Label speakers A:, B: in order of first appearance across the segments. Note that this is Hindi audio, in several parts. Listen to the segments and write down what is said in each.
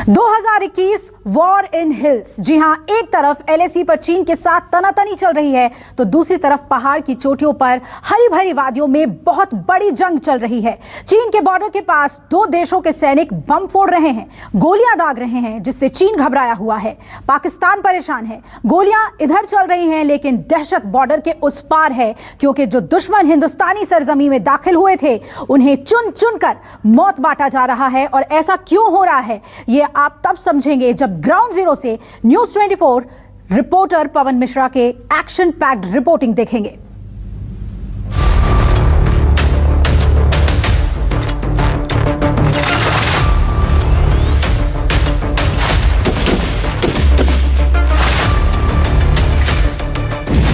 A: 2021 वॉर इन हिल्स। जी हां, एक तरफ एलएसी पर चीन के साथ तनातनी चल रही है तो दूसरी तरफ पहाड़ की चोटियों पर हरी भरी वादियों में बहुत बड़ी जंग चल रही है। चीन के बॉर्डर के पास दो देशों के सैनिक बम फोड़ रहे हैं, गोलियां दाग रहे हैं, जिससे चीन घबराया हुआ है। पाकिस्तान परेशान है। गोलियां इधर चल रही हैं लेकिन दहशत बॉर्डर के उस पार है, क्योंकि जो दुश्मन हिंदुस्तानी सरजमी में दाखिल हुए थे उन्हें चुन चुन कर मौत बांटा जा रहा है। और ऐसा क्यों हो रहा है ये आप तब समझेंगे जब ग्राउंड जीरो से न्यूज़ 24 रिपोर्टर पवन मिश्रा के एक्शन पैक्ड रिपोर्टिंग देखेंगे।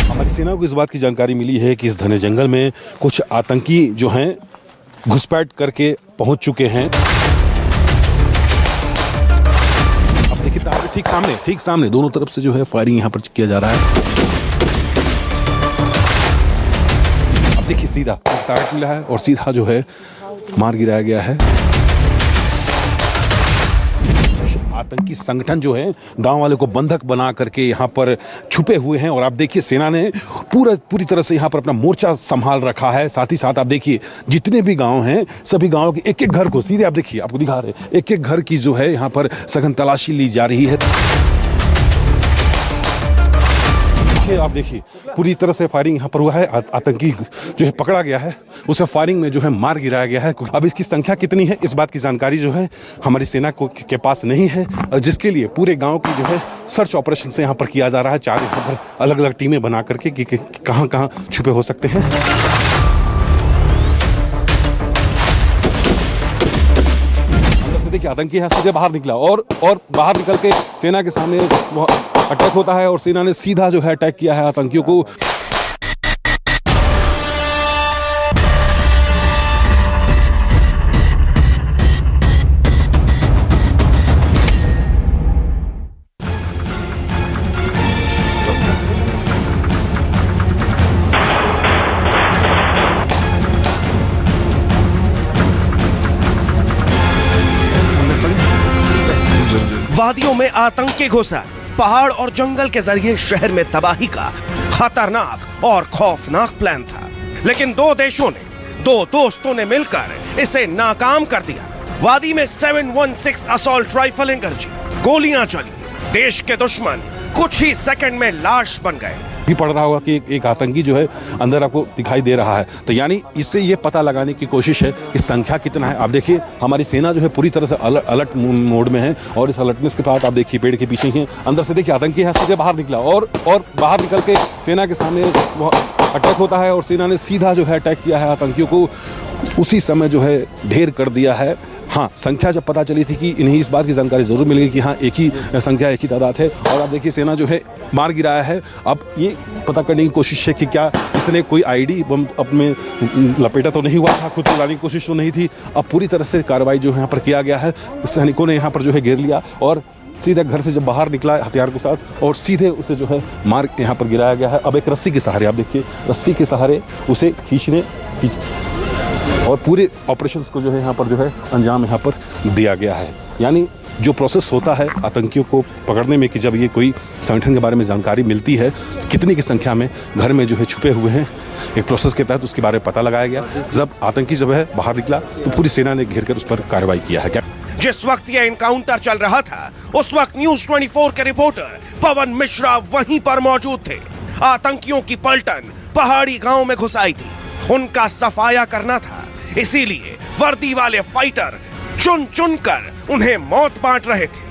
B: हमारी सेना को इस बात की जानकारी मिली है कि इस घने जंगल में कुछ आतंकी जो हैं घुसपैठ करके पहुंच चुके हैं। ठीक सामने दोनों तरफ से जो है फायरिंग यहाँ पर किया जा रहा है। अब देखिए सीधा टारगेट मिला है और सीधा जो है मार गिराया गया है। आतंकी संगठन जो है गांव वाले को बंधक बना करके यहाँ पर छुपे हुए हैं और आप देखिए सेना ने पूरी तरह से यहाँ पर अपना मोर्चा संभाल रखा है। साथ ही साथ आप देखिए जितने भी गांव हैं सभी गांवों के एक एक घर को सीधे आप देखिए, आपको दिखा रहे हैं, एक एक घर की जो है यहाँ पर सघन तलाशी ली जा रही है। आप देखिए पूरी तरह से फायरिंग यहाँ पर हुआ है। आतंकी जो है पकड़ा गया है, उसे फायरिंग में जो है मार गिराया गया है। अब इसकी संख्या कितनी है इस बात की जानकारी जो है हमारी सेना के पास नहीं है, जिसके लिए पूरे गांव की जो है सर्च ऑपरेशन से यहाँ पर किया जा रहा है। चार यहाँ पर अलग अलग टीमें बना करके कि कहाँ कहाँ छुपे हो सकते हैं। देखिए आतंकी यहाँ सीधे बाहर निकला और बाहर निकल के सेना के सामने अटैक होता है और सेना ने सीधा जो है अटैक किया है आतंकियों को।
C: वादियों में आतंकी घुसा, पहाड़ और जंगल के जरिए शहर में तबाही का खतरनाक और खौफनाक प्लान था। लेकिन दो देशों ने, दो दोस्तों ने मिलकर इसे नाकाम कर दिया। वादी में 716 असॉल्ट राइफलिंग गरजी, गोलियां चली। देश के दुश्मन कुछ ही सेकंड में लाश बन गए।
B: भी पड़ रहा होगा कि एक आतंकी जो है अंदर आपको दिखाई दे रहा है, तो यानी इससे ये पता लगाने की कोशिश है कि संख्या कितना है। आप देखिए हमारी सेना जो है पूरी तरह से अलर्ट मोड में है और इस अलर्टनेस के साथ आप देखिए पेड़ के पीछे ही अंदर से देखिए आतंकी यहाँ सीधे बाहर निकला और बाहर निकल के सेना के सामने अटैक होता है और सेना ने सीधा जो है अटैक किया है आतंकियों को। उसी समय जो है ढेर कर दिया है। हाँ, संख्या जब पता चली थी कि इन्हें इस बात की जानकारी जरूर मिल गई कि हाँ एक ही संख्या, एक ही तादाद है। और आप देखिए सेना जो है मार गिराया है। अब ये पता करने की कोशिश है कि क्या इसने कोई आईडी बम अपने लपेटा तो नहीं हुआ था, खुद चलाने की कोशिश तो नहीं थी। अब पूरी तरह से कार्रवाई जो है यहाँ पर किया गया है। सैनिकों ने यहाँ पर जो है घेर लिया और सीधे घर से जब बाहर निकला हथियार के साथ और सीधे उसे जो है मार यहाँ पर गिराया गया है। अब एक रस्सी के सहारे, आप देखिए रस्सी के सहारे उसे खींचने और पूरे ऑपरेशंस को जो है यहाँ पर जो है अंजाम यहाँ पर दिया गया है। यानी जो प्रोसेस होता है आतंकियों को पकड़ने में कि जब ये कोई संगठन के बारे में जानकारी मिलती है कितनी की संख्या में घर में जो है छुपे हुए हैं, एक प्रोसेस के तहत उसके बारे में पता लगाया गया। जब आतंकी जब है बाहर निकला तो पूरी सेना ने घेर कर उस पर कार्रवाई किया है।
C: जिस वक्त यह एनकाउंटर चल रहा था उस वक्त न्यूज़ 24 के रिपोर्टर पवन मिश्रा वहीं पर मौजूद थे। आतंकियों की पलटन पहाड़ी गांव में घुस आई थी, उनका सफाया करना था, इसीलिए वर्दी वाले फाइटर चुन चुन कर उन्हें मौत बांट रहे थे।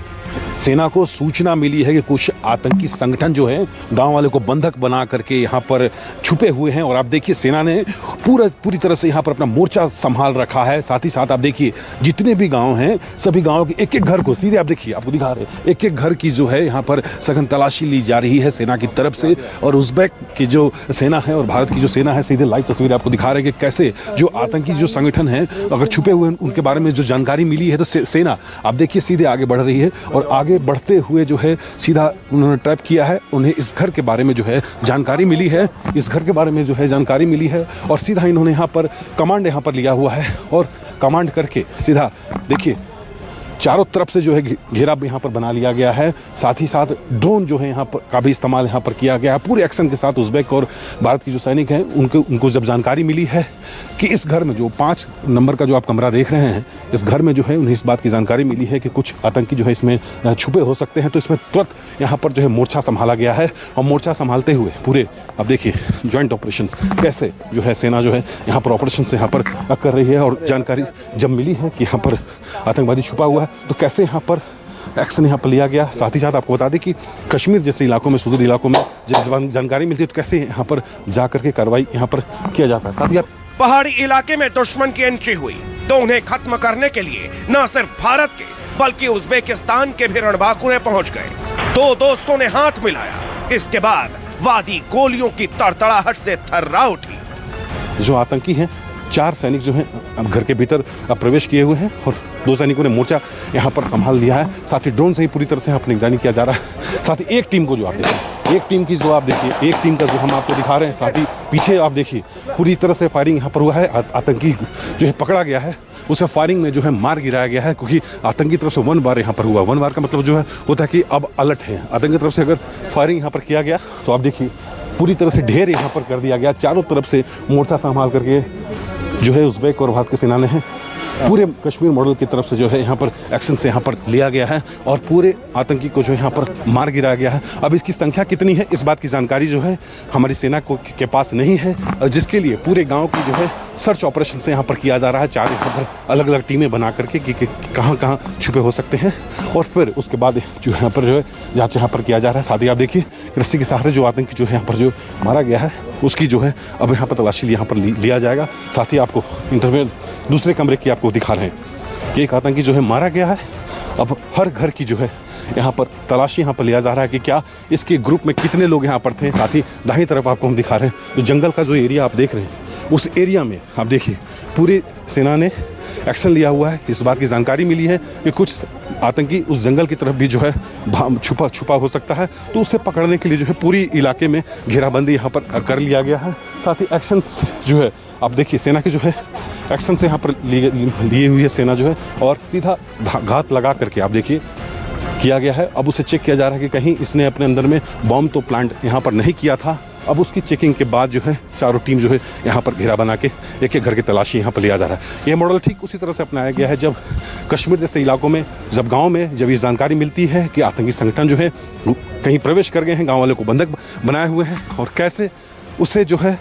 B: सेना को सूचना मिली है कि कुछ आतंकी संगठन जो है गांव वाले को बंधक बना करके यहाँ पर छुपे हुए हैं और आप देखिए सेना ने पूरी तरह से यहाँ पर अपना मोर्चा संभाल रखा है। साथ ही साथ आप देखिए जितने भी गांव हैं सभी गांवों के एक एक घर को सीधे आप देखिए, आपको दिखा रहे हैं, एक एक घर की जो है यहाँ पर सघन तलाशी ली जा रही है सेना की तरफ से। और उज़्बेक की जो सेना है और भारत की जो सेना है, सीधे लाइव तस्वीरें आपको दिखा रहे हैं कि कैसे जो आतंकी जो संगठन है अगर छुपे हुए उनके बारे में जो जानकारी मिली है तो सेना आप देखिए सीधे आगे बढ़ रही है और आगे बढ़ते हुए जो है सीधा उन्होंने ट्रैप किया है। उन्हें इस घर के बारे में जो है जानकारी मिली है, इस घर के बारे में जो है जानकारी मिली है और सीधा इन्होंने यहाँ पर कमांड यहाँ पर लिया हुआ है और कमांड करके सीधा देखिए चारों तरफ से जो है घेरा यहाँ पर बना लिया गया है। साथ ही साथ ड्रोन जो है यहाँ पर का भी इस्तेमाल यहाँ पर किया गया है। पूरे एक्शन के साथ उज़्बेक और भारत की जो सैनिक हैं उनको जब जानकारी मिली है कि इस घर में जो 5 नंबर का जो आप कमरा देख रहे हैं, इस घर में जो है उन्हें इस बात की जानकारी मिली है कि कुछ आतंकी जो है इसमें छुपे हो सकते हैं, तो इसमें तुरंत यहाँ पर जो है मोर्चा संभाला गया है। और मोर्चा संभालते हुए पूरे अब देखिए जॉइंट ऑपरेशन कैसे जो है सेना जो है यहाँ पर ऑपरेशन से यहाँ पर कर रही है। और जानकारी जब मिली है कि यहाँ पर आतंकवादी छुपा हुआ है तो कैसे यहाँ पर एक्शन यहाँ पर लिया गया। साथ ही साथ आपको बता दें कि कश्मीर जैसे इलाकों में, सुदूर इलाकों में जब जानकारी मिलती है तो कैसे यहाँ पर जाकर के कार्रवाई यहाँ पर किया जाता है। साथ ही
C: पहाड़ी इलाके में दुश्मन की एंट्री हुई तो उन्हें खत्म करने के लिए न सिर्फ भारत के बल्कि उज़्बेकिस्तान के भी रणबांकुरे पहुंच गए। 2 दोस्तों ने हाथ मिलाया। इसके बाद वादी गोलियों की तड़तड़ाहट से थर्रा उठी।
B: जो आतंकी हैं 4 सैनिक जो हैं अब घर के भीतर प्रवेश किए हुए हैं और 2 सैनिकों ने मोर्चा यहाँ पर संभाल लिया है। साथ ही ड्रोन से ही पूरी तरह से यहाँ पर निगरानी किया जा रहा है। साथ ही एक टीम को जो आप देखिए, एक टीम की जो आप देखिए, एक टीम का जो हम आपको दिखा रहे हैं, साथ ही पीछे आप देखिए पूरी तरह से फायरिंग यहाँ पर हुआ है। आतंकी जो है पकड़ा गया है, उसे फायरिंग में जो है मार गिराया गया है, क्योंकि आतंकी तरफ से 1 बार यहाँ पर हुआ। 1 बार का मतलब जो है होता है कि अब अलर्ट है। आतंकी तरफ से अगर फायरिंग यहाँ पर किया गया तो आप देखिए पूरी तरह से ढेर यहाँ पर कर दिया गया। चारों तरफ से मोर्चा संभाल करके जो है उज़्बेक और भारत की सेना ने है पूरे कश्मीर मॉडल की तरफ से जो है यहाँ पर एक्शन से यहाँ पर लिया गया है और पूरे आतंकी को जो यहाँ पर मार गिराया गया है। अब इसकी संख्या कितनी है इस बात की जानकारी जो है हमारी सेना के पास नहीं है, जिसके लिए पूरे गांव की जो है सर्च ऑपरेशन से यहाँ पर किया जा रहा है। 4 यहाँ पर अलग अलग टीमें बना करके कि कहाँ कहाँ छुपे हो सकते हैं और फिर उसके बाद जो यहाँ पर जो है जाँच यहाँ पर किया जा रहा है। साथ ही आप देखिए रस्सी के सहारे जो आतंकी जो है यहाँ पर जो मारा गया है उसकी जो है अब यहाँ पर तलाशी यहाँ पर लिया जाएगा। साथ ही आपको इंटरव्यू दूसरे कमरे की आपको दिखा रहे हैं कि एक आतंकी जो है मारा गया है। अब हर घर की जो है यहाँ पर तलाशी यहाँ पर लिया जा रहा है कि क्या इसके ग्रुप में कितने लोग यहाँ पर थे। साथ ही दाहिनी तरफ आपको हम दिखा रहे हैं तो जंगल का जो एरिया आप देख रहे हैं उस एरिया में आप देखिए पूरी सेना ने एक्शन लिया हुआ है। इस बात की जानकारी मिली है कि कुछ आतंकी उस जंगल की तरफ भी जो है छुपा हो सकता है, तो उसे पकड़ने के लिए जो है पूरी इलाके में घेराबंदी यहाँ पर कर लिया गया है। साथ ही एक्शन जो है आप देखिए सेना की जो है एक्शन से यहाँ पर लिए हुई है सेना जो है और सीधा घात लगा करके आप देखिए किया गया है। अब उसे चेक किया जा रहा है कि कहीं इसने अपने अंदर में बॉम्ब तो प्लांट यहाँ पर नहीं किया था। अब उसकी चेकिंग के बाद जो है चारों टीम जो है यहाँ पर घेरा बना के एक घर की तलाशी यहाँ पर लिया जा रहा है। ये मॉडल ठीक उसी तरह से अपनाया गया है जब कश्मीर जैसे इलाकों में जब गांव में जब ये जानकारी मिलती है कि आतंकी संगठन जो है कहीं प्रवेश कर गए हैं, गांव वालों को बंधक बनाए हुए हैं और कैसे उसे जो है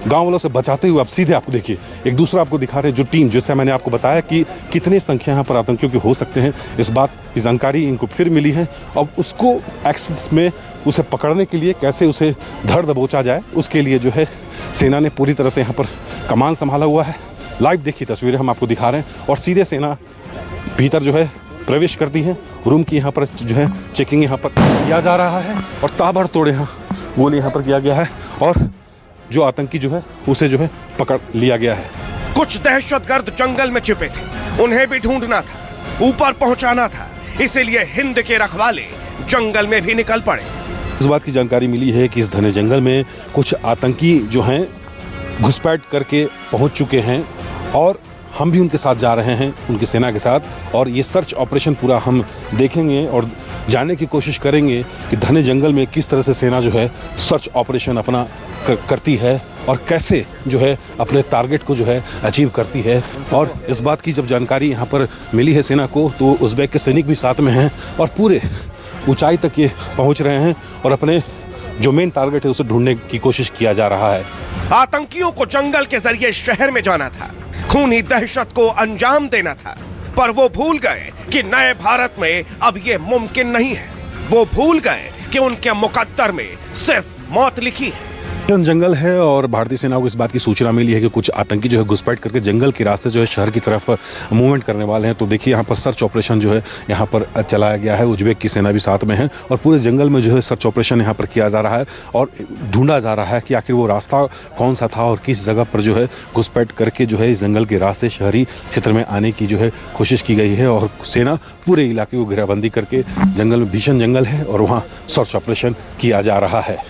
B: गांव वालों से बचाते हुए आप सीधे आपको देखिए एक दूसरा आपको दिखा रहे हैं जो टीम जैसे मैंने आपको बताया कि कितने संख्या यहाँ पर आतंकियों की हो सकते हैं, इस बात की जानकारी इनको फिर मिली है। अब उसको एक्सेस में उसे पकड़ने के लिए कैसे उसे धड़ दबोचा जाए उसके लिए जो है सेना ने पूरी तरह से यहाँ पर कमान संभाला हुआ है। लाइव देखिए तस्वीरें हम आपको दिखा रहे हैं और सीधे सेना भीतर जो है प्रवेश करती है। रूम की यहाँ पर जो है चेकिंग यहाँ पर किया जा रहा है और ताबड़तोड़ यहाँ गोली यहाँ पर किया गया है और जो आतंकी जो है उसे जो है पकड़ लिया गया है।
C: कुछ दहशतगर्द जंगल में छिपे थे, उन्हें भी ढूंढना था, ऊपर पहुंचाना था, इसीलिए हिंद के रखवाले जंगल में भी निकल पड़े।
B: इस बात की जानकारी मिली है कि इस घने जंगल में कुछ आतंकी जो हैं घुसपैठ करके पहुंच चुके हैं और हम भी उनके साथ जा रहे हैं, उनकी सेना के साथ। और ये सर्च ऑपरेशन पूरा हम देखेंगे और जानने की कोशिश करेंगे कि घने जंगल में किस तरह से सेना जो है सर्च ऑपरेशन अपना करती है और कैसे जो है अपने टारगेट को जो है अचीव करती है। और इस बात की जब जानकारी यहाँ पर मिली है सेना को तो उज़्बेक के सैनिक भी साथ में हैं और पूरे ऊंचाई तक ये पहुँच रहे हैं और अपने जो मेन टारगेट है उसे ढूंढने की कोशिश किया जा रहा है।
C: आतंकियों को जंगल के जरिए शहर में जाना था, खूनी दहशत को अंजाम देना था, पर वो भूल गए कि नए भारत में अब ये मुमकिन नहीं है। वो भूल गए कि उनके मुकद्दर में सिर्फ मौत लिखी है।
B: जंगल है और भारतीय सेना को इस बात की सूचना मिली है कि कुछ आतंकी जो है घुसपैठ करके जंगल के रास्ते जो है शहर की तरफ मूवमेंट करने वाले हैं। तो देखिए यहाँ पर सर्च ऑपरेशन जो है यहाँ पर चलाया गया है। उज़्बेक की सेना भी साथ में है और पूरे जंगल में जो है सर्च ऑपरेशन यहाँ पर किया जा रहा है और ढूंढा जा रहा है कि आखिर वो रास्ता कौन सा था और किस जगह पर जो है घुसपैठ करके जो है इस जंगल के रास्ते शहरी क्षेत्र में आने की जो है कोशिश की गई है। और सेना पूरे इलाके को घेराबंदी करके जंगल में भीषण जंगल है और वहाँ सर्च ऑपरेशन किया जा रहा है।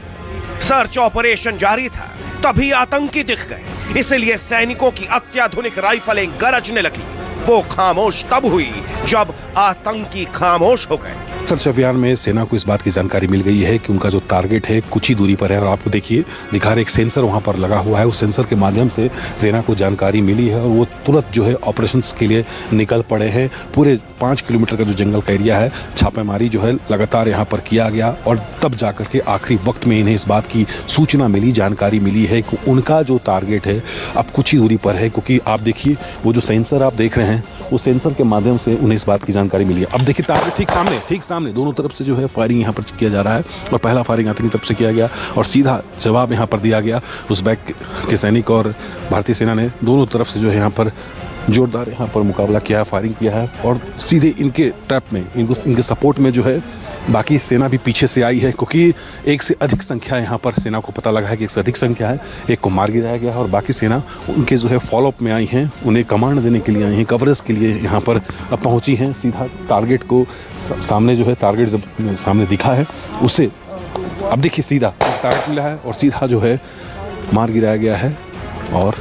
C: सर्च ऑपरेशन जारी था तभी आतंकी दिख गए, इसलिए सैनिकों की अत्याधुनिक राइफलें गरजने लगी। वो खामोश तब हुई जब आतंकी खामोश हो गए।
B: सर्च अभियान में सेना को इस बात की जानकारी मिल गई है कि उनका जो टारगेट है कुछ ही दूरी पर है और आपको देखिए दिखा रहे एक सेंसर वहां पर लगा हुआ है। उस सेंसर के माध्यम से सेना को जानकारी मिली है और वो तुरंत जो है ऑपरेशंस के लिए निकल पड़े हैं। पूरे 5 किलोमीटर का जो जंगल का एरिया है छापेमारी जो है लगातार यहाँ पर किया गया और तब जाकर के आखिरी वक्त में इन्हें इस बात की सूचना मिली, जानकारी मिली है कि उनका जो टारगेट है अब कुछ ही दूरी पर है। क्योंकि आप देखिए वो जो सेंसर आप देख रहे हैं उस सेंसर के माध्यम से उन्हें इस बात की जानकारी मिली है। अब देखिए टारगेट ठीक सामने दोनों तरफ से जो है फायरिंग यहाँ पर किया जा रहा है और पहला फायरिंग आतंकी तरफ से किया गया और सीधा जवाब यहाँ पर दिया गया। उज़्बेक के सैनिक और भारतीय सेना ने दोनों तरफ से जो है यहाँ पर जोरदार यहाँ पर मुकाबला किया है, फायरिंग किया है और सीधे इनके ट्रैप में इनके सपोर्ट में जो है बाकी सेना भी पीछे से आई है। क्योंकि एक से अधिक संख्या यहाँ पर सेना को पता लगा है कि एक से अधिक संख्या है, एक को मार गिराया गया है और बाकी सेना उनके जो है फॉलोअप में आई हैं, उन्हें कमांड देने के लिए आई हैं, कवरेज के लिए यहाँ पर पहुँची हैं। सीधा टारगेट को सामने जो है टारगेट जब सामने दिखा है उसे अब देखिए सीधा टारगेट मिला है और सीधा जो है मार गिराया गया है और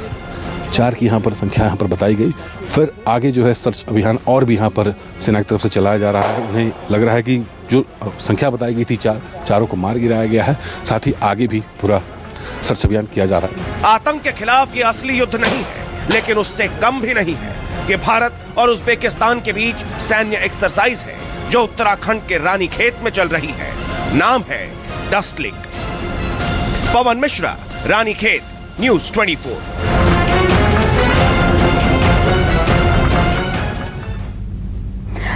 B: 4 की यहाँ पर संख्या यहाँ पर बताई गई। फिर आगे जो है सर्च अभियान और भी यहाँ पर सेना की तरफ से चलाया जा रहा है। उन्हें लग रहा है कि जो संख्या बताई गई थी चारों को मार गिराया गया है। साथ ही आगे भी पूरा सर्च अभियान किया जा रहा है।
C: आतंक के खिलाफ ये असली युद्ध नहीं है, लेकिन उससे कम भी नहीं है। ये भारत और उज़्बेकिस्तान के बीच सैन्य एक्सरसाइज है जो उत्तराखंड के रानीखेत में चल रही है। नाम है डस्ट लिंक। पवन मिश्रा, रानीखेत, न्यूज़ 24।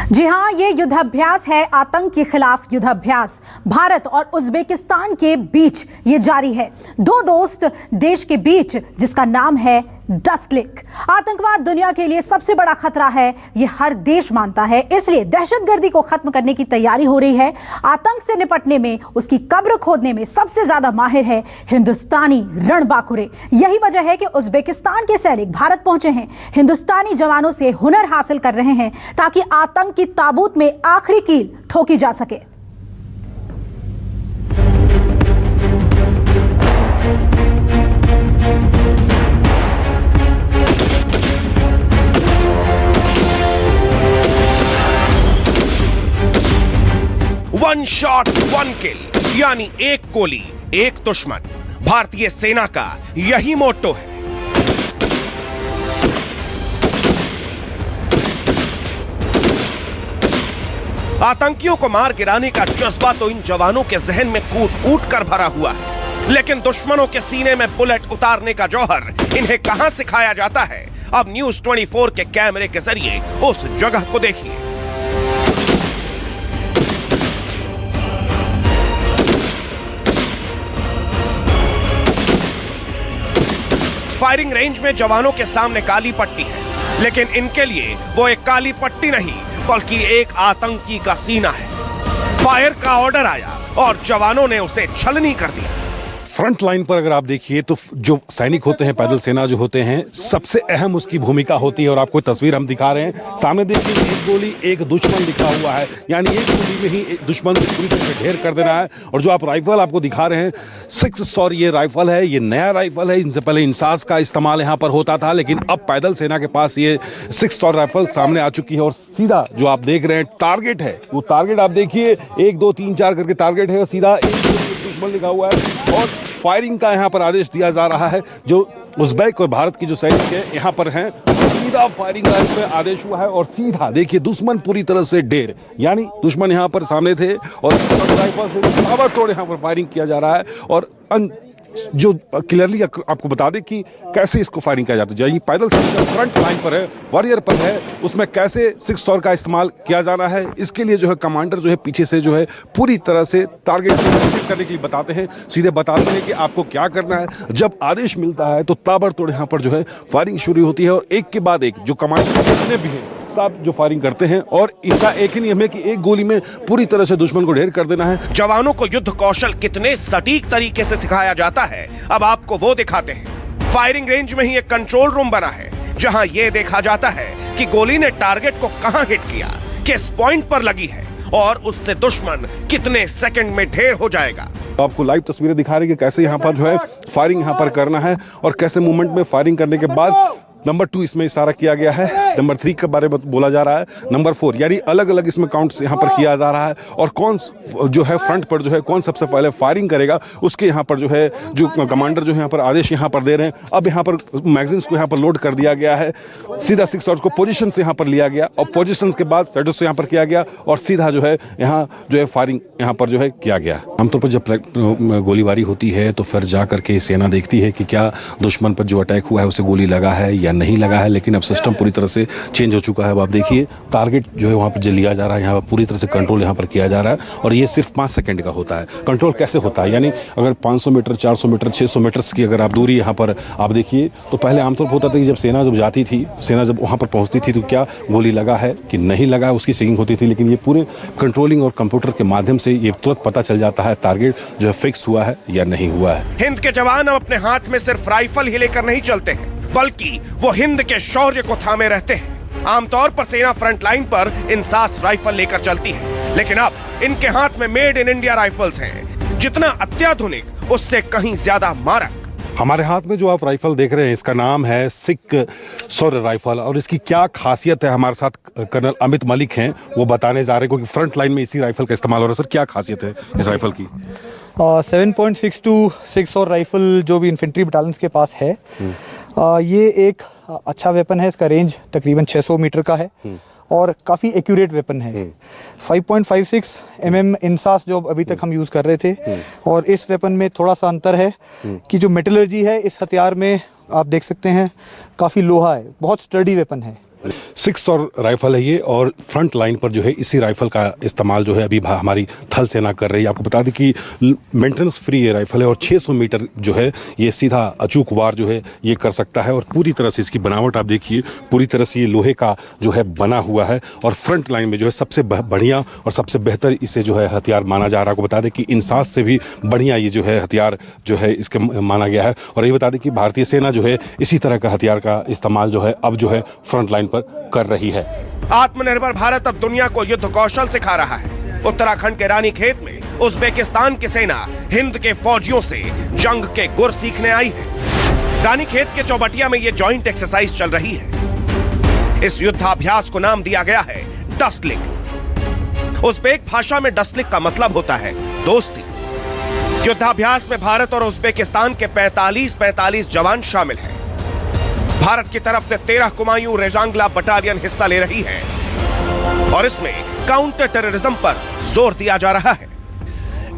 A: जी हां, ये युद्धाभ्यास है आतंक के खिलाफ युद्धाभ्यास। भारत और उज़्बेकिस्तान के बीच ये जारी है, दो दोस्त देश के बीच, जिसका नाम है डस्ट लिंक। आतंकवाद दुनिया के लिए सबसे बड़ा खतरा है, ये हर देश मानता है। इसलिए दहशतगर्दी को खत्म करने की तैयारी हो रही है। आतंक से निपटने में, उसकी कब्र खोदने में सबसे ज्यादा माहिर है हिंदुस्तानी रणबांकुरे। यही वजह है कि उज़्बेकिस्तान के सैनिक भारत पहुंचे हैं, हिंदुस्तानी जवानों से हुनर हासिल कर रहे हैं ताकि आतंक की ताबूत में आखिरी कील ठोकी जा सके।
C: वन शॉट वन किल, यानी एक गोली एक दुश्मन। भारतीय सेना का यही मोट्टो है। आतंकियों को मार गिराने का जज्बा तो इन जवानों के जहन में कूट कूट कर भरा हुआ है, लेकिन दुश्मनों के सीने में बुलेट उतारने का जौहर इन्हें कहां सिखाया जाता है। अब न्यूज़ 24 के कैमरे के जरिए उस जगह को देखिए। फायरिंग रेंज में जवानों के सामने काली पट्टी है, लेकिन इनके लिए वो एक काली पट्टी नहीं बल्कि एक आतंकी का सीना है। फायर का ऑर्डर आया और जवानों ने उसे छलनी कर दिया।
B: फ्रंट लाइन पर अगर आप देखिए तो जो सैनिक होते हैं, पैदल सेना जो होते हैं, सबसे अहम उसकी भूमिका होती है। और आपको तस्वीर हम दिखा रहे हैं, सामने देखिए एक गोली एक दुश्मन लिखा हुआ है, यानी एक गोली में ही दुश्मन को पूरी तरह से ढेर कर देना है। और जो आप राइफल आपको दिखा रहे हैं 6 ये राइफल है, ये नया राइफल है। इनसे पहले इंसास का इस्तेमाल यहाँ पर होता था, लेकिन अब पैदल सेना के पास ये 6 राइफल सामने आ चुकी है। और सीधा जो आप देख रहे हैं टारगेट है, वो टारगेट आप देखिए 1 2 3 4 करके टारगेट है, सीधा एक दुश्मन लिखा हुआ है और फायरिंग का यहाँ पर आदेश दिया जा रहा है। जो उज़्बेक और भारत की जो सैनिक है यहाँ पर हैं, सीधा फायरिंग का इसमें आदेश हुआ है और सीधा देखिए दुश्मन पूरी तरह से ढेर, यानी दुश्मन यहाँ पर सामने थे और राइफल से ताबड़तोड़ यहाँ पर फायरिंग किया जा रहा है। और जो क्लियरली आपको बता दें कि कैसे इसको फायरिंग किया जाता है। पैदल सेना फ्रंट लाइन पर है, वॉरियर पर है, उसमें कैसे 6 का इस्तेमाल किया जाना है, इसके लिए जो है कमांडर जो है पीछे से जो है पूरी तरह से टारगेट करने के लिए बताते हैं, सीधे बताते हैं कि आपको क्या करना है। जब आदेश मिलता है तो ताबड़तोड़ यहाँ पर जो है फायरिंग शुरू होती है और एक के बाद एक जो कमांडर जितने भी हैं सब जो फायरिंग करते हैं। और इनका एक ही नियम है कि एक गोली में पूरी तरह से दुश्मन को ढेर कर देना है।
C: जवानों को युद्ध कौशल कितने सटीक तरीके से सिखाया जाता है, अब आपको वो दिखाते हैं। फायरिंग रेंज में ही एक कंट्रोल रूम बना है, जहां ये देखा जाता है कि गोली ने टारगेट को कहां हिट किया, किस पॉइंट पर लगी है और उससे दुश्मन कितने सेकंड में ढेर हो जाएगा।
B: आपको लाइव तस्वीरें दिखा रही है कि कैसे यहाँ पर जो है फायरिंग यहाँ पर करना है और कैसे मूवमेंट में फायरिंग करने के बाद नंबर 2 इसमें इशारा किया गया है नंबर 3 के बारे में बोला जा रहा है, नंबर 4, यानी अलग अलग इसमें काउंट्स यहाँ पर किया जा रहा है। और कौन जो है फ्रंट पर जो है कौन सबसे पहले फायरिंग करेगा, उसके यहाँ पर जो है जो कमांडर जो है यहाँ पर आदेश यहाँ पर दे रहे हैं। अब यहाँ पर मैगजीन्स को यहाँ पर लोड कर दिया गया है, सीधा 6 शॉट्स को पोजीशन से यहाँ पर लिया गया और पोजीशन के बाद सेटस से यहाँ पर किया गया और सीधा जो है यहाँ जो है फायरिंग यहाँ पर जो है किया गया। आमतौर पर जब गोलीबारी होती है तो फिर जा करके सेना देखती है कि क्या दुश्मन पर जो अटैक हुआ है उसे गोली लगा है या नहीं लगा है, लेकिन अब सिस्टम पूरी तरह से चेंज हो चुका है। अब आप देखिए टारगेट जो है वहाँ पर लिया जा रहा है, यहाँ पर पूरी तरह से कंट्रोल यहाँ पर किया जा रहा है और ये सिर्फ 5 सेकंड का होता है। कंट्रोल कैसे होता है, यानी अगर 500 मीटर 400 मीटर 600 मीटर की अगर आप दूरी यहाँ पर आप देखिए तो पहले आमतौर पर होता था कि जब सेना जब जाती थी, सेना जब वहाँ पर पहुँचती थी तो क्या गोली लगा है कि नहीं लगा है उसकी चेकिंग होती थी, लेकिन ये पूरे कंट्रोलिंग और कंप्यूटर के माध्यम से ये तुरंत पता चल जाता है टारगेट जो है फिक्स हुआ है या नहीं हुआ है।
C: हिंद के जवान अब अपने हाथ में सिर्फ राइफल ही लेकर नहीं चलते हैं, बल्कि वो हिंद के शौर्य को थामे रहते हैं। आमतौर पर सेना फ्रंट लाइन पर इंसास राइफल लेकर चलती है, लेकिन अब इनके हाथ में मेड इन इंडिया राइफल्स हैं, जितना अत्याधुनिक उससे कहीं ज्यादा मारक।
B: हमारे हाथ में जो आप राइफल देख रहे हैं इसका नाम है सिख शौर्य राइफल और इसकी क्या खासियत है हमारे साथ कर्नल अमित मलिक हैं, वो बताने जा रहे हैं, क्योंकि फ्रंट लाइन में इसी राइफल का इस्तेमाल हो रहा है। सर क्या खासियत है इस राइफल की?
D: 7.62 और राइफल जो भी इन्फेंट्री बटालियंस के पास है, ये एक अच्छा वेपन है। इसका रेंज तकरीबन 600 मीटर का है और काफ़ी एक्यूरेट वेपन है। 5.56 mm इंसास जो अभी तक हम यूज़ कर रहे थे, और इस वेपन में थोड़ा सा अंतर है कि जो मेटलर्जी है इस हथियार में आप देख सकते हैं काफ़ी लोहा है, बहुत स्टर्डी वेपन है।
B: 6 और राइफल है ये और फ्रंट लाइन पर जो है इसी राइफल का इस्तेमाल जो है अभी हमारी थल सेना कर रही है। आपको बता दें कि मेंटेनेंस फ्री ये राइफल है और 600 मीटर जो है ये सीधा अचूक वार जो है ये कर सकता है और पूरी तरह से इसकी बनावट आप देखिए, पूरी तरह से ये लोहे का जो है बना हुआ है और फ्रंट लाइन में जो है सबसे बढ़िया और सबसे बेहतर इसे जो है हथियार माना जा रहा है। आपको बता दें कि इंसास से भी बढ़िया ये जो है हथियार जो है इसके माना गया है और ये बता दें कि भारतीय सेना जो है इसी तरह का हथियार का इस्तेमाल जो है अब जो है फ्रंट लाइन पर कर रही है।
C: आत्मनिर्भर भारत अब दुनिया को युद्ध कौशल सिखा रहा है। उत्तराखंड के रानीखेत में उज्बेकिस्तान की सेना हिंद के फौजियों से जंग के गुर सीखने आई है। रानीखेत के चौबटिया में यह जॉइंट एक्सरसाइज चल रही है। इस युद्धाभ्यास को नाम दिया गया है डस्टलिक। उज्बेक भाषा में डस्टलिक का मतलब होता है दोस्ती। युद्धाभ्यास में भारत और उज्बेकिस्तान के 45 जवान शामिल हैं। भारत की तरफ से 13 कुमायूं रेजांगला बटालियन हिस्सा ले रही है और इसमें काउंटर टेररिज्म पर जोर दिया जा रहा है।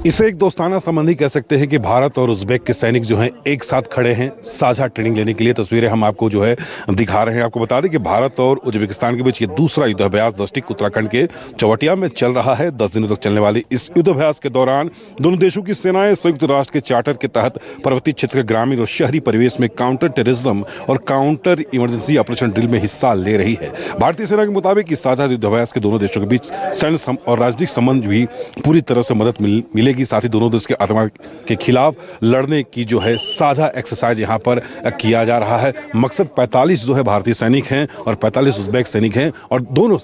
B: इसे एक दोस्ताना संबंधी कह सकते हैं कि भारत और उज्बेक के सैनिक जो हैं एक साथ खड़े हैं साझा ट्रेनिंग लेने के लिए। तस्वीरें हम आपको जो है दिखा रहे हैं। आपको बता दें कि भारत और उज्बेकिस्तान के बीच ये दूसरा युद्धाभ्यास डस्टलिक उत्तराखंड के चौबटिया में चल रहा है। 10 दिनों तक चलने वाली इस युद्धाभ्यास के दौरान दोनों देशों की सेनाएं संयुक्त राष्ट्र के चार्टर के तहत पर्वतीय क्षेत्र, ग्रामीण और शहरी परिवेश में काउंटर टेररिज्म और काउंटर इमरजेंसी ऑपरेशन ड्रिल में हिस्सा ले रही है। भारतीय सेना के मुताबिक इस साझा युद्धाभ्यास के दोनों देशों के बीच सैन्य और राजनीतिक संबंध भी पूरी तरह से मदद मिलेगी। साथ ही दोनों देश के आतंकवाद के खिलाफ लड़ने की जो है साझा एक्सरसाइज यहाँ पर किया जा रहा है। मकसद 45 जो है भारतीय सैनिक हैं और 45 उज्बेक सैनिक हैं और दोनों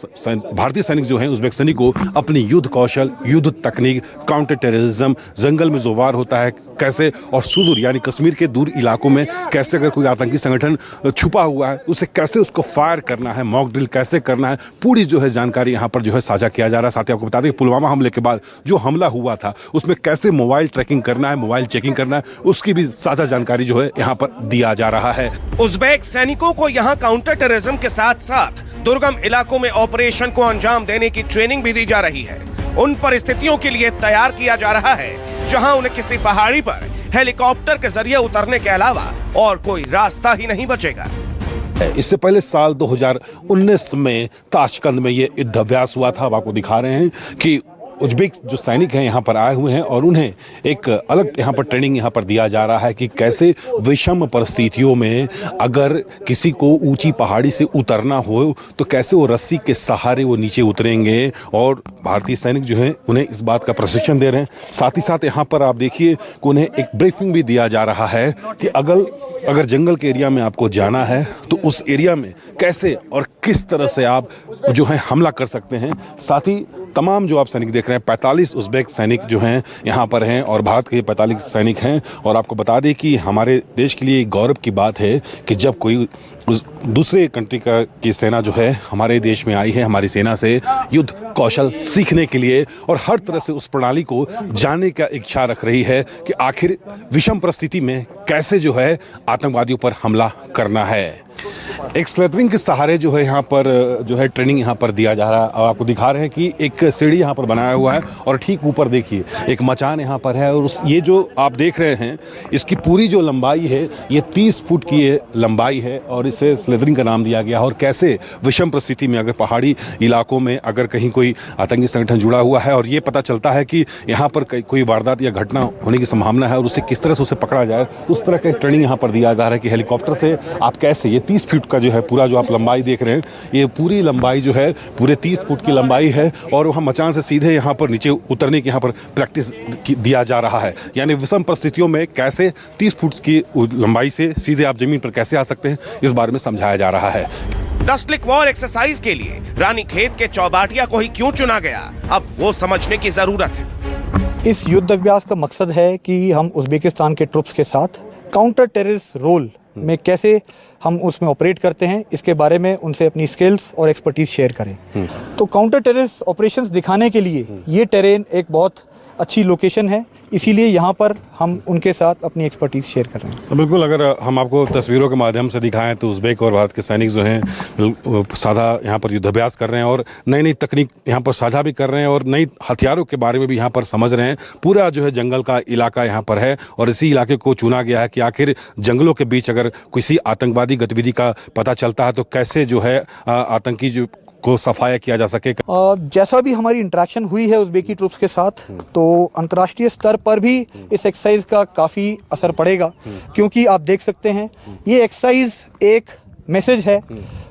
B: भारतीय सैनिक जो हैं उज्बेक सैनिक को अपनी युद्ध कौशल, युद्ध तकनीक, काउंटर टेररिज्म, जंगल में जो वार होता है कैसे और सुदूर यानी कश्मीर के दूर इलाकों में कैसे अगर कोई आतंकी संगठन छुपा हुआ है उसे कैसे उसको फायर करना है, मॉक ड्रिल कैसे करना है, पूरी जो है जानकारी यहाँ पर जो है साझा किया जा रहा है। साथ ही आपको बता दें पुलवामा हमले के बाद जो हमला हुआ था उसमें कैसे मोबाइल ट्रैकिंग करना है, मोबाइल चेकिंग करना है, उसकी भी साझा जानकारी जो है यहाँ पर दिया जा रहा है।
C: उज्बेक सैनिकों को यहाँ काउंटर टेररिज्म के साथ साथ दुर्गम इलाकों में ऑपरेशन को अंजाम देने की ट्रेनिंग भी दी जा रही है। उन परिस्थितियों के लिए तैयार किया जा रहा है जहां उन्हें किसी पहाड़ी पर हेलीकॉप्टर के जरिए उतरने के अलावा और कोई रास्ता ही नहीं बचेगा।
B: इससे पहले साल 2019 में ताशकंद में ये युद्धाभ्यास हुआ था। अब आपको दिखा रहे हैं कि उज्बेक जो सैनिक हैं यहाँ पर आए हुए हैं और उन्हें एक अलग यहाँ पर ट्रेनिंग यहाँ पर दिया जा रहा है कि कैसे विषम परिस्थितियों में अगर किसी को ऊंची पहाड़ी से उतरना हो तो कैसे वो रस्सी के सहारे वो नीचे उतरेंगे और भारतीय सैनिक जो हैं उन्हें इस बात का प्रशिक्षण दे रहे हैं। साथ ही साथ यहाँ पर आप देखिए कि उन्हें एक ब्रीफिंग भी दिया जा रहा है कि अगर जंगल के एरिया में आपको जाना है तो उस एरिया में कैसे और किस तरह से आप जो है हमला कर सकते हैं। साथ ही तमाम जो आप सैनिक देख रहे हैं 45 उज्बेक सैनिक जो हैं यहाँ पर हैं और भारत के 45 सैनिक हैं। और आपको बता दें कि हमारे देश के लिए गौरव की बात है कि जब कोई दूसरे कंट्री की सेना जो है हमारे देश में आई है हमारी सेना से युद्ध कौशल सीखने के लिए और हर तरह से उस प्रणाली को जानने का इच्छा रख रही है कि आखिर विषम परिस्थिति में कैसे जो है आतंकवादियों पर हमला करना है। एक स्लेटरिंग के सहारे जो है यहाँ पर जो है ट्रेनिंग यहाँ पर दिया जा रहा है। और आपको दिखा रहे हैं कि एक सीढ़ी यहाँ पर बनाया हुआ है और ठीक ऊपर देखिए एक मचान यहाँ पर है और ये जो आप देख रहे हैं इसकी पूरी जो लंबाई है ये 30 फुट की ये लंबाई है और इसे स्लेटरिंग का नाम दिया गया है। और कैसे विषम परिस्थिति में अगर पहाड़ी इलाकों में अगर कहीं कोई आतंकी संगठन जुड़ा हुआ है और ये पता चलता है कि यहाँ पर कोई वारदात या घटना होने की संभावना है और उसे किस तरह से उसे पकड़ा जाए, उस तरह का ट्रेनिंग यहाँ पर दिया जा रहा है कि हेलीकॉप्टर से आप कैसे ये 30 फीट का जो है पूरा जो आप लंबाई देख रहे हैं ये पूरी लंबाई जो है पूरे 30 फुट की लंबाई है और वहाँ मचान से सीधे यहाँ पर नीचे उतरने की यहाँ पर प्रैक्टिस दिया जा रहा है। यानी विषम परिस्थितियों में कैसे 30 फुट की लंबाई से सीधे आप जमीन पर कैसे आ सकते हैं इस बारे में समझाया जा रहा है।
C: डस्टलिक वॉर एक्सरसाइज के लिए रानीखेत के चौबाटिया को ही क्यों चुना गया, अब वो समझने की जरूरत है।
D: इस युद्ध अभ्यास का मकसद है कि हम उज़्बेकिस्तान के ट्रुप्स के साथ काउंटर टेररिस्ट रोल में कैसे हम उसमें ऑपरेट करते हैं इसके बारे में उनसे अपनी स्किल्स और एक्सपर्टीज शेयर करें। तो काउंटर टेररिस्ट ऑपरेशंस दिखाने के लिए ये टेरेन एक बहुत अच्छी लोकेशन है, इसीलिए यहाँ पर हम उनके साथ अपनी एक्सपर्टीज शेयर कर रहे हैं।
B: बिल्कुल, अगर हम आपको तस्वीरों के माध्यम से दिखाएं तो उज़्बेक और भारत के सैनिक जो हैं साधा यहाँ पर युद्धाभ्यास कर रहे हैं और नई नई तकनीक यहाँ पर साझा भी कर रहे हैं और नई हथियारों के बारे में भी यहाँ पर समझ रहे हैं। पूरा जो है जंगल का इलाका यहाँ पर है और इसी इलाके को चुना गया है कि आखिर जंगलों के बीच अगर किसी आतंकवादी गतिविधि का पता चलता है तो कैसे जो है आतंकी जो को सफाया किया जा सके।
D: जैसा भी हमारी इंटरेक्शन हुई है उज़्बेकी ट्रुप्स के साथ तो अंतर्राष्ट्रीय स्तर पर भी इस एक्सरसाइज का काफ़ी असर पड़ेगा, क्योंकि आप देख सकते हैं ये एक्सरसाइज एक मैसेज है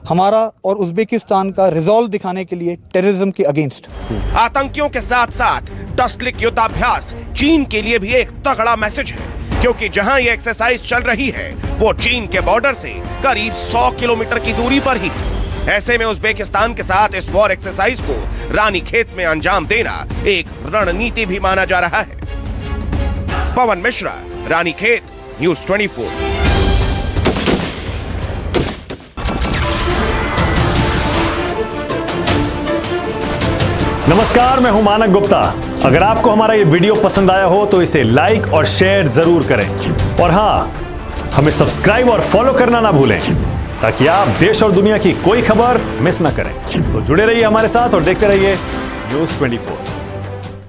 D: हमारा और उज़्बेकिस्तान का रिजॉल्व दिखाने के लिए टेररिज्म के अगेंस्ट।
C: आतंकियों के साथ साथ डस्टलिक युद्धाभ्यास चीन के लिए भी एक तगड़ा मैसेज है, क्योंकि जहां ये एक्सरसाइज चल रही है वो चीन के बॉर्डर से करीब 100 किलोमीटर की दूरी पर ही थी। ऐसे में उज़्बेकिस्तान के साथ इस वॉर एक्सरसाइज को रानीखेत में अंजाम देना एक रणनीति भी माना जा रहा है। पवन मिश्रा, रानीखेत, न्यूज़ 24।
E: नमस्कार, मैं हूं मानक गुप्ता। अगर आपको हमारा ये वीडियो पसंद आया हो तो इसे लाइक और शेयर जरूर करें और हाँ, हमें सब्सक्राइब और फॉलो करना ना भूलें ताकि आप देश और दुनिया की कोई खबर मिस ना करें। तो जुड़े रहिए हमारे साथ और देखते रहिए न्यूज़ 24।